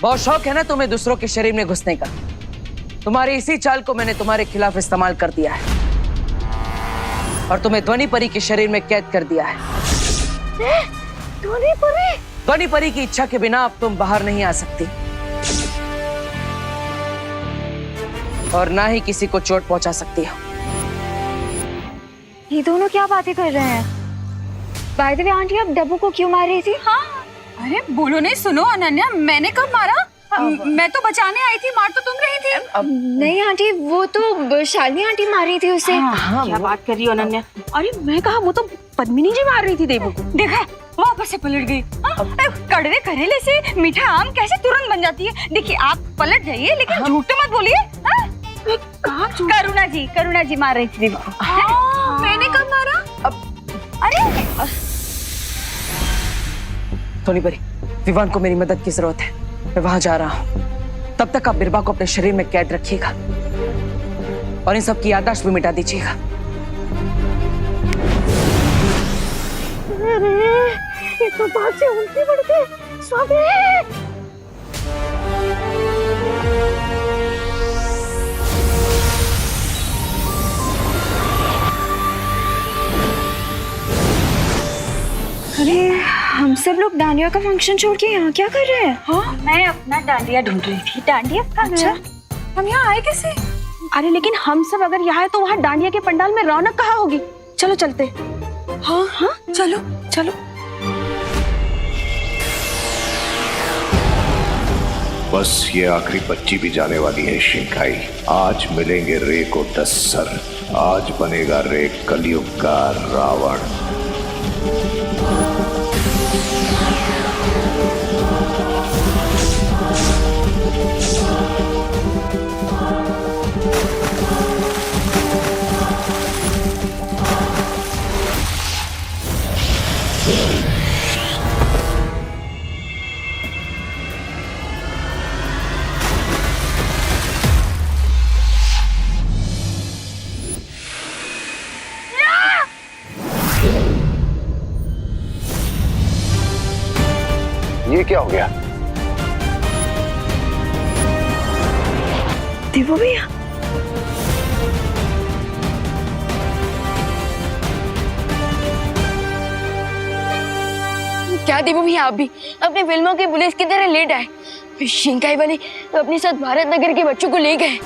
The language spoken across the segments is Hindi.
बहुत शौक है ना तुम्हें दूसरों के शरीर में घुसने का। तुम्हारी इसी चाल को मैंने तुम्हारे खिलाफ इस्तेमाल कर दिया है और तुम्हें ध्वनि परी के शरीर में कैद कर दिया है। ध्वनि परी? ध्वनि परी की इच्छा के बिना अब तुम बाहर नहीं आ सकती और ना ही किसी को चोट पहुंचा सकती हो। ये दोनों क्या बातें कर रहे हैं? बाय द वे आंटी, आप डब्बू को क्यों मार रही थी? हाँ, अरे बोलो नहीं। सुनो अनन्या, मैंने कब मारा? मैं तो बचाने आई थी, मार तो तुम रही थी। नहीं आंटी, वो तो शालिनी आंटी मार रही थी उसे। क्या बात कर रही हो अनन्या? अरे मैं कहा, वो तो पद्मिनी जी मार रही थी देवू को। देखा, वापस से पलट गई। कड़वे करेले से मीठा आम कैसे तुरंत बन जाती है। देखिए, आप पलट जाइए लेकिन झूठ तो मत बोलिए। करुणा जी मार रही थी देवू को। मैंने कब मारा? अरे ध्वनि परी, विवान को मेरी मदद की जरूरत है। मैं वहां जा रहा हूं। तब तक आप बिरबा को अपने शरीर में कैद रखिएगा और इन सब की याददाश्त भी मिटा दीजिएगा। ये तो बात से उल्टी पड़ गई। स्वामी, अरे हम सब लोग डांडिया का फंक्शन छोड़ के यहाँ क्या कर रहे हैं? हाँ, मैं अपना डांडिया ढूंढ रही थी। डांडिया? अच्छा, हम यहाँ आए कैसे? अरे लेकिन हम सब अगर यहाँ है तो वहाँ डांडिया के पंडाल में रौनक कहाँ होगी? चलो चलते। हाँ हाँ, चलो चलो। बस ये आखिरी बच्ची भी जाने वाली है शिंकाई। आज मिलेंगे रे को 10 सर। आज बनेगा रे कलयुग का रावण। ये क्या हो गया? देवू भैया, क्या देवू भैया, आप भी अपने फिल्मों की पुलिस की तरह लेट आए। शिंकाई वाले अपने साथ भारत नगर के बच्चों को ले गए।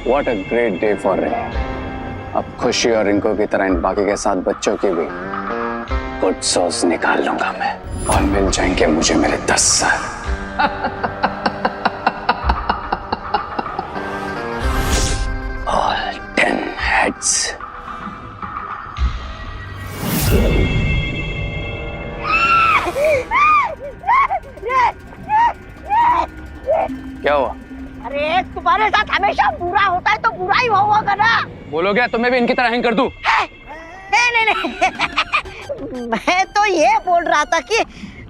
What a great day for Ray. अब खुशी और रिंको की तरह इन बाकी के 7 बच्चों की भी गुड सॉस निकाल लूंगा मैं और मिल जाएंगे मुझे मेरे 10 सर। All 10 heads. क्या हुआ? अरे तुम्हारे साथ हमेशा बुरा होता है तो बुरा ही होगा ना। बोलो क्या तुम्हें भी इनकी तरह हैंग कर दूं? नहीं मैं तो ये बोल रहा था कि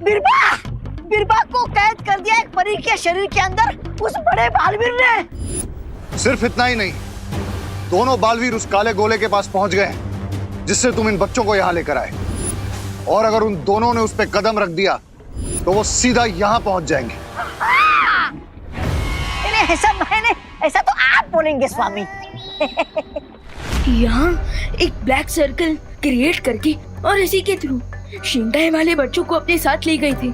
बिरबा को कैद कर दिया एक परी के शरीर के अंदर उस बड़े बालवीर ने। सिर्फ इतना ही नहीं, दोनों बालवीर उस काले गोले के पास पहुंच गए जिससे तुम इन बच्चों को यहाँ लेकर आए। और अगर उन दोनों ने उस पर कदम रख दिया तो वो सीधा यहाँ पहुंच जाएंगे। ऐसा तो आप बोलेंगे स्वामी। यहाँ एक ब्लैक सर्कल क्रिएट करके और इसी के थ्रू शिंकाई वाले बच्चों को अपने साथ ले गई थी।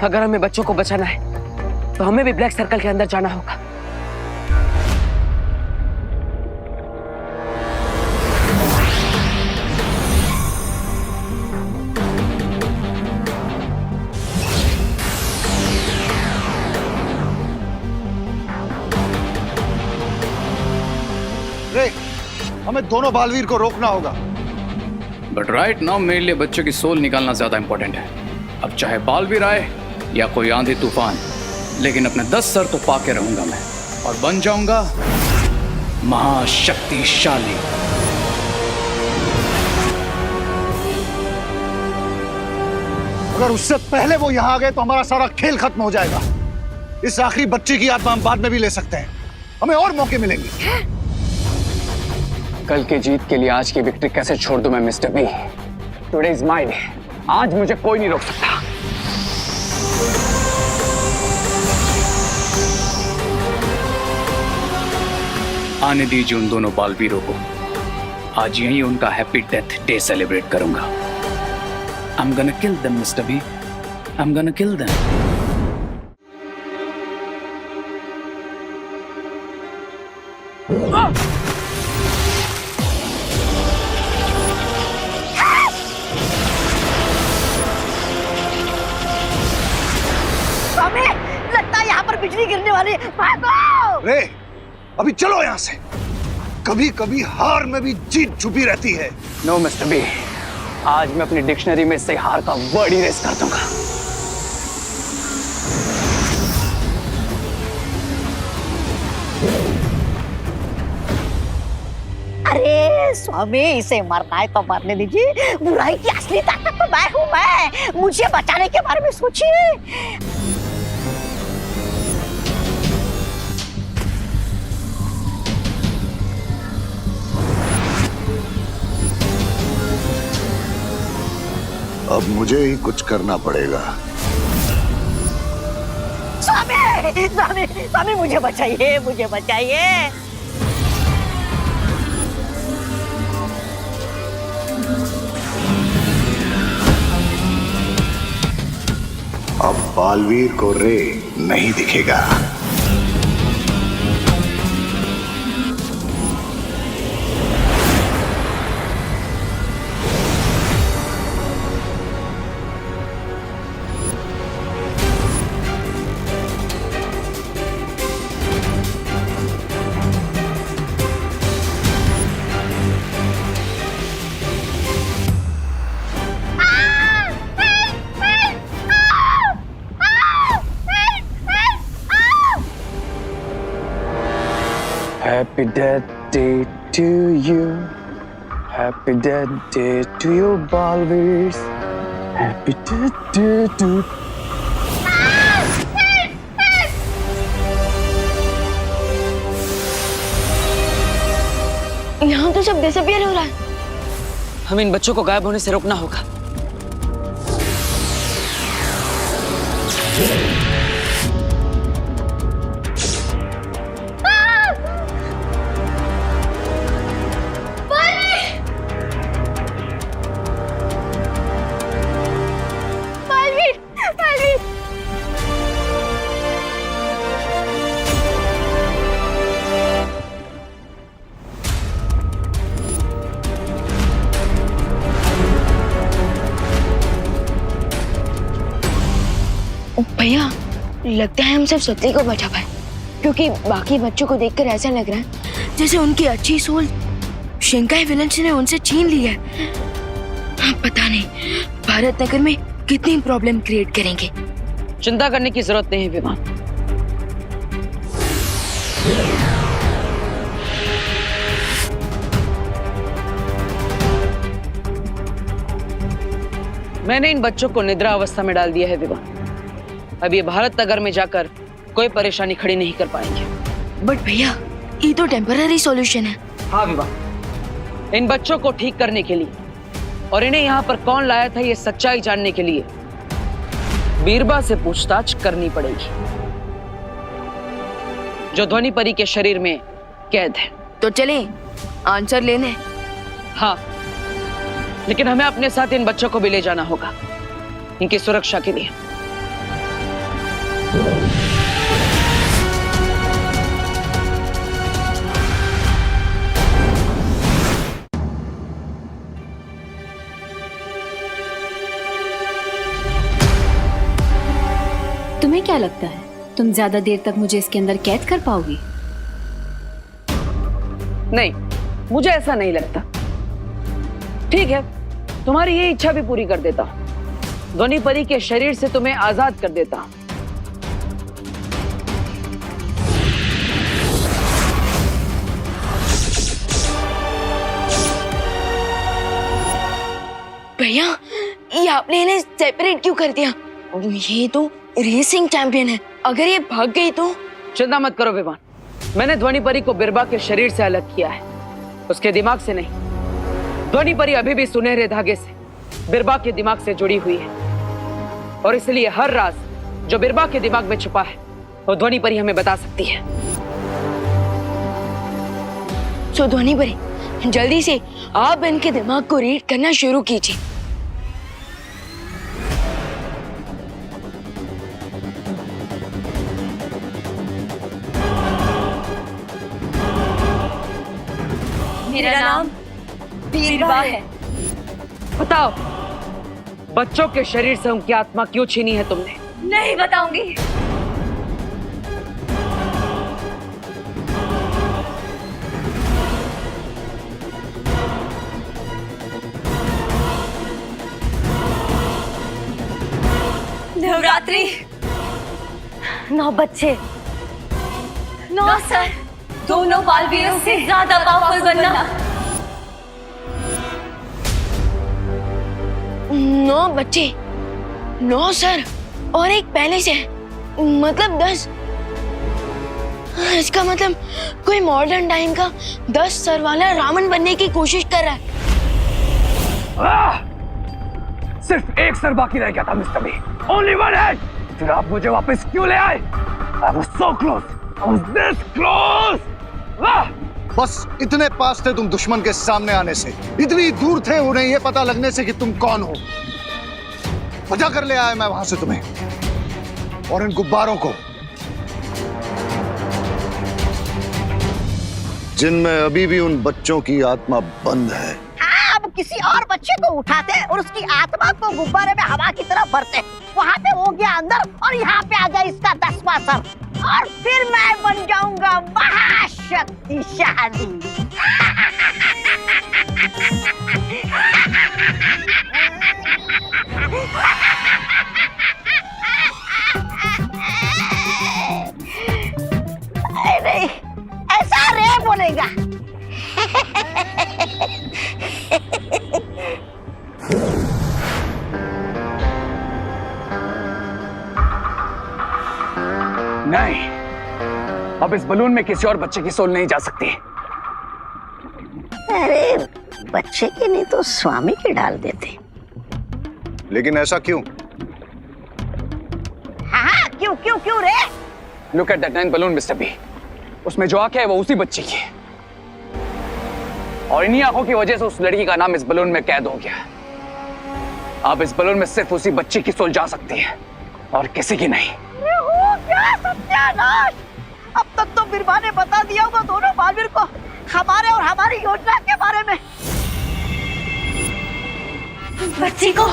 अगर हमें बच्चों को बचाना है तो हमें भी ब्लैक सर्कल के अंदर जाना होगा। हमें दोनों बालवीर को रोकना होगा। बट राइट नाउ मेरे लिए बच्चों की सोल निकालना ज्यादा इंपॉर्टेंट है। अब चाहे बालवीर आए या कोई आंधी तूफान, लेकिन अपने 10 सर तो पाके रहूंगा मैं और बन जाऊंगा महाशक्तिशाली। अगर उससे पहले वो यहाँ आ गए तो हमारा सारा खेल खत्म हो जाएगा। इस आखिरी बच्चे की आत्मा हम बाद में भी ले सकते हैं, हमें और मौके मिलेंगे। कल की जीत के लिए आज की विक्ट्री कैसे छोड़ दूं मैं Mister B? Today is my day. आज मुझे कोई नहीं रोक सकता। आने दीजिए उन दोनों बालवीरों को। आज यही उनका हैप्पी डेथ डे सेलिब्रेट करूंगा। I'm gonna kill them, Mr. B. I'm gonna kill them. स्वामी, लगता है यहाँ पर बिजली गिरने वाली है। भागो! रे, अभी चलो यहाँ से। कभी कभी हार में भी जीत छुपी रहती है। No, Mr. B. आज मैं अपनी डिक्शनरी में से हार का वर्ड इरेज कर दूंगा। अरे स्वामी, इसे मरना है तो मरने दीजिए। बुराई की असली ताकत तो मैं हूँ। मैं मुझे बचाने के बारे में सोचिए। अब मुझे ही कुछ करना पड़ेगा। स्वामी, स्वामी, स्वामी, मुझे बचाइए, मुझे बचाइए। अब बालवीर को रे नहीं दिखेगा। Happy death day to you. Happy death day to you, Balveers. Happy death day to यहाँ तो सब डिसअपियर हो रहा है। हमें इन बच्चों को गायब होने से रोकना होगा। भैया, लगता है हम सिर्फ सत्य को बचा पाए, क्योंकि बाकी बच्चों को देखकर ऐसा लग रहा है जैसे उनकी अच्छी सोल शिंकाई विलन्स ने उनसे छीन ली है। पता नहीं भारत नगर में कितनी प्रॉब्लम क्रिएट करेंगे। चिंता करने की जरूरत नहीं है विमान। मैंने इन बच्चों को निद्रा अवस्था में डाल दिया है विमान। अब ये भारत नगर में जाकर कोई परेशानी खड़ी नहीं कर पाएंगे। बट भैया, ये तो टेम्पररी सॉल्यूशन है। हाँ विवाह, इन बच्चों को ठीक करने के लिए और इन्हें यहाँ पर कौन लाया था ये सच्चाई जानने के लिए बीरबा से पूछताछ करनी पड़ेगी, जो ध्वनि परी के शरीर में कैद है। तो चलें आंसर लेने। हाँ, लेकिन हमें अपने साथ इन बच्चों को भी ले जाना होगा, इनकी सुरक्षा के लिए। तुम्हें क्या लगता है तुम ज्यादा देर तक मुझे इसके अंदर कैद कर पाओगी? नहीं, मुझे ऐसा नहीं लगता। ठीक है, तुम्हारी ये इच्छा भी पूरी कर देता हूं। ध्वनि परी के शरीर से तुम्हें आजाद कर देता हूं। भैया, ये आपने इन्हें सेपरेट क्यों कर दिया? ये तो रेसिंग चैंपियन है, अगर ये भाग गई तो? चिंता मत करो विवान, मैंने ध्वनि परी को बिरबा के शरीर से अलग किया है, उसके दिमाग से नहीं। ध्वनि परी अभी भी सुनहरे धागे से बिरबा के दिमाग से जुड़ी हुई है, और इसलिए हर राज जो बिरबा के दिमाग में छुपा है वो ध्वनि परी हमें बता सकती है। सो ध्वनि परी, जल्दी से आप इनके दिमाग को रीड करना शुरू कीजिए। मेरा नाम बिरबा है। बताओ, बच्चों के शरीर से उनकी आत्मा क्यों छीनी है तुमने? नहीं बताऊंगी। नवरात्रि, 9 बच्चे, 9 सर, दोनों बालवीरों से ज्यादा पावरफुल बनना। 9 बच्चे, 9 सर और एक पहले से, मतलब 10। इसका मतलब कोई मॉडर्न टाइम का 10 सर वाला रावण बनने की कोशिश कर रहा है। सिर्फ एक सर बाकी रह गया था Mister B. Only one head. फिर आप मुझे वापस क्यों ले आए? I was so close. I was this close. बस इतने पास थे तुम दुश्मन के सामने आने से, इतनी दूर थे उन्हें ये पता लगने से कि तुम कौन हो। बचा कर ले आया मैं वहां से तुम्हें और इन गुब्बारों को, जिनमें अभी भी उन बच्चों की आत्मा बंद है। अब किसी और बच्चे को उठाते और उसकी आत्मा को गुब्बारे में हवा की तरफ भरते, वहाँ पे हो गया अंदर और यहाँ पे आ गया इसका 10वां सर, और फिर मैं बन जाऊंगा महाशक्तिशाली। नहीं, ऐसा रे बोलेगा। नहीं, अब इस बलून में किसी और बच्चे की सोल नहीं जा सकती। अरे बच्चे की नहीं तो स्वामी की डाल देते। लेकिन ऐसा क्यों? हाँ, क्यों क्यों क्यों रे? Look at that 9 balloon Mister B. उसमें जो आंखें है वो उसी बच्ची की है, और इन्हीं आंखों की वजह से उस लड़की का नाम इस बलून में कैद हो गया। अब इस बलून में सिर्फ उसी बच्ची की सोल जा सकती है और किसी की नहीं। क्या सत्यानाश! अब तक तो बिरबा ने बता दिया होगा दोनों बालवीर को हमारे और हमारी योजना के बारे में। बच्ची को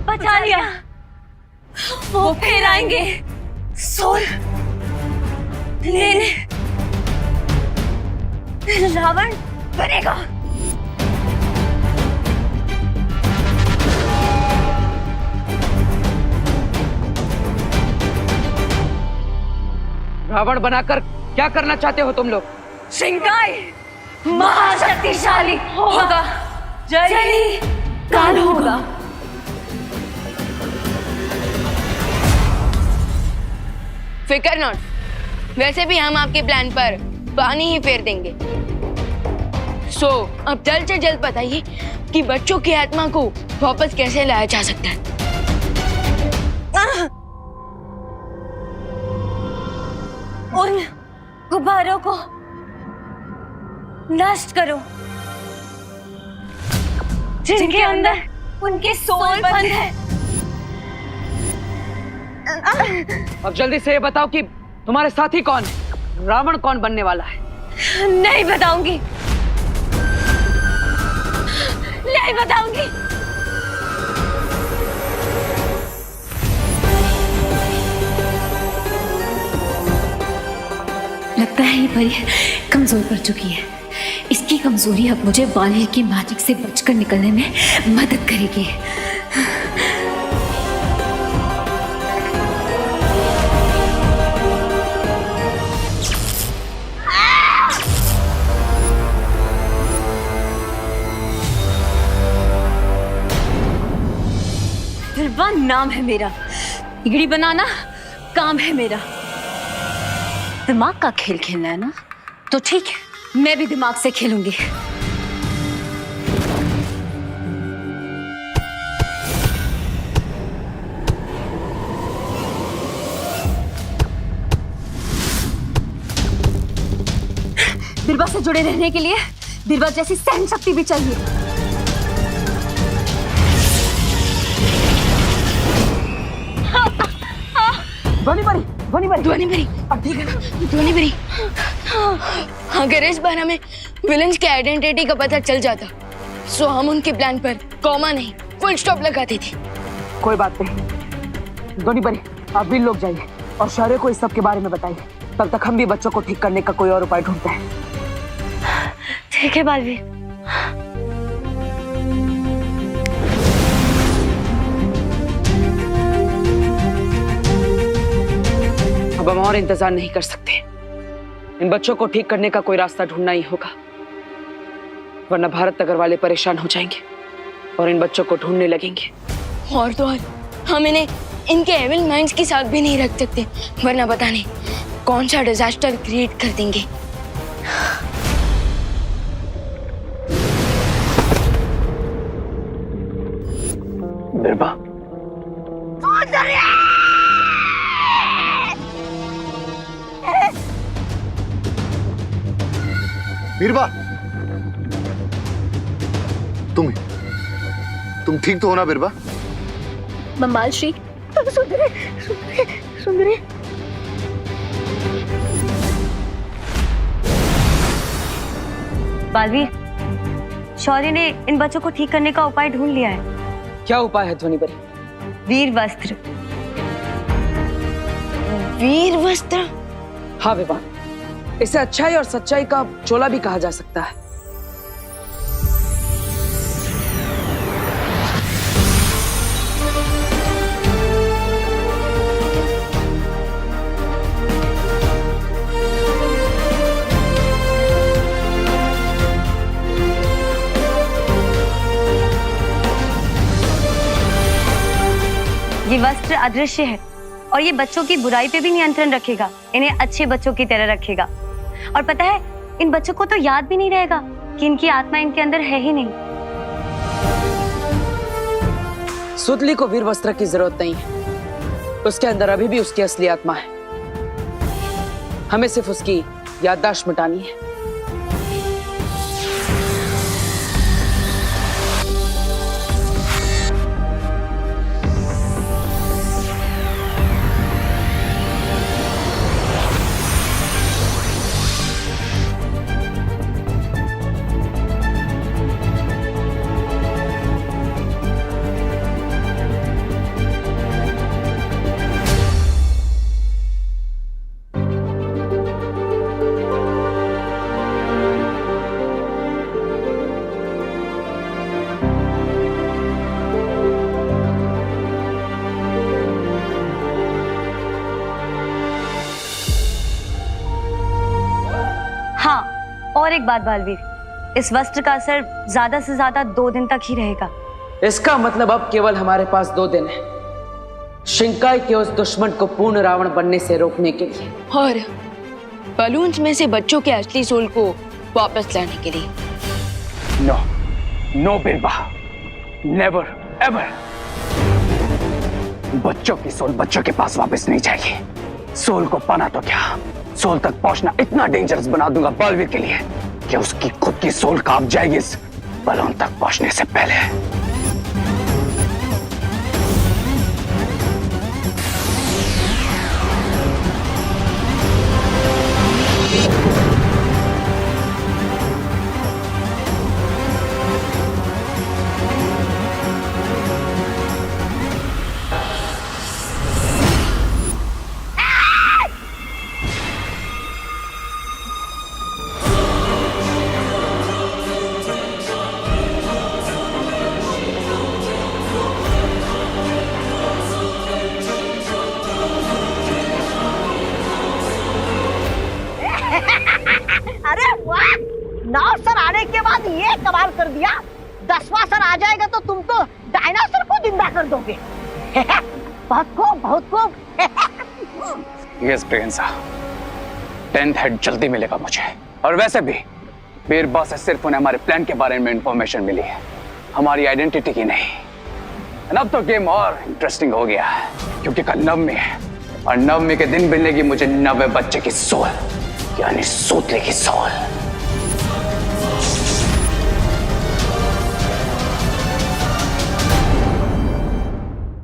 बचा लिया, वो फिर आएंगे सोल लेने। रावण बनेगा। रावण बनाकर क्या करना चाहते हो तुम लोग? शिंकाई महाशक्तिशाली होगा, जली काल होगा। फिकर नॉट, वैसे भी हम आपके प्लान पर पानी ही फेर देंगे। सो अब जल्द से जल्द बताइए कि बच्चों की आत्मा को वापस कैसे लाया जा सकता है। उन गुब्बारों को नष्ट करो जिनके अंदर उनके सोल बंद है। अब जल्दी से ये बताओ कि तुम्हारे साथी कौन है? रावण कौन बनने वाला है? नहीं बताऊंगी, नहीं बताऊंगी। लगता है ये परी कमजोर पड़ चुकी है, इसकी कमजोरी अब मुझे बाली की मैजिक से बचकर निकलने में मदद करेगी। बिरबा नाम है मेरा, बिगड़ी बनाना काम है मेरा। दिमाग का खेल खेलना है ना, तो ठीक है, मैं भी दिमाग से खेलूंगी। बिरबा से जुड़े रहने के लिए बिरबा जैसी सहन शक्ति भी चाहिए। ध्वनि भरी। अब ठीक है ना? ध्वनि भरी। अगर इस बार हमें विलन्स की आइडेंटिटी का पता चल जाता, सो हम उनके प्लान पर कॉमा नहीं फुल स्टॉप लगाते थे। कोई बात नहीं, ध्वनि परी, आप भी लोग जाइए और शौर्य को इस सब के बारे में बताइए। तब तक हम भी बच्चों को ठीक करने का कोई और उपाय ढूंढते हैं। ठीक है बालवीर। अब हम और इंतजार नहीं कर सकते। इन बच्चों को ठीक करने का कोई रास्ता ढूंढना ही होगा, वरना भारत नगर वाले परेशान हो जाएंगे और इन बच्चों को ढूंढने लगेंगे। और तो और हम इन्हें इनके एविल माइंड्स के साथ भी नहीं रख सकते, वरना पता नहीं कौन सा डिजास्टर क्रिएट कर देंगे। बिरबा, बीरबा, तुम ठीक तो हो ना बीरबा? ममाल श्री, सुंदरी, सुंदरी। बालवीर, शौर्य ने इन बच्चों को ठीक करने का उपाय ढूंढ लिया है। क्या उपाय है ध्वनि परी? वीर वस्त्र। वीर वस्त्र? हाँ विवान, इसे अच्छाई और सच्चाई का चोला भी कहा जा सकता है। ये वस्त्र अदृश्य है और ये बच्चों की बुराई पे भी नियंत्रण रखेगा, इन्हें अच्छे बच्चों की तरह रखेगा। और पता है, इन बच्चों को तो याद भी नहीं रहेगा कि इनकी आत्मा इनके अंदर है ही नहीं। सुतली को वीर वस्त्र की जरूरत नहीं है, उसके अंदर अभी भी उसकी असली आत्मा है। हमें सिर्फ उसकी याददाश्त मिटानी है। हाँ, और एक बात बालवीर, इस वस्त्र का असर ज्यादा से ज्यादा 2 दिन तक ही रहेगा। इसका मतलब अब केवल हमारे पास 2 दिन है शिंकाई के उस दुश्मन को पूर्ण रावण बनने से रोकने के लिए, और बलून्स में से बच्चों के असली सोल को वापस लाने के लिए। No, no Birba, never ever. बच्चों की सोल बच्चों के पास वापस नहीं जाएगी। सोल को पाना तो क्या, सोल तक पहुंचना इतना डेंजरस बना दूंगा बालवीर के लिए कि उसकी खुद की सोल कांप जाएगी इस बलून तक पहुंचने से पहले। 9 सर आने के बाद ये कमाल कर दिया, 10वां सर आ जाएगा तो तुम तो डायनासोर को जिंदा कर दोगे। बहुत खूब, बहुत खूब। यस प्रियंसा, 10th हेड जल्दी मिलेगा मुझे। और वैसे भी बीरबल से सिर्फ उन्हें हमारे प्लान के बारे में इंफॉर्मेशन मिली है, हमारी आइडेंटिटी की नहीं। अब तो गेम और इंटरेस्टिंग हो गया है, क्योंकि कल नवमी है और नवमी के दिन मिलेगी मुझे 90 बच्चे की सोल, यानी सूतले की सोल।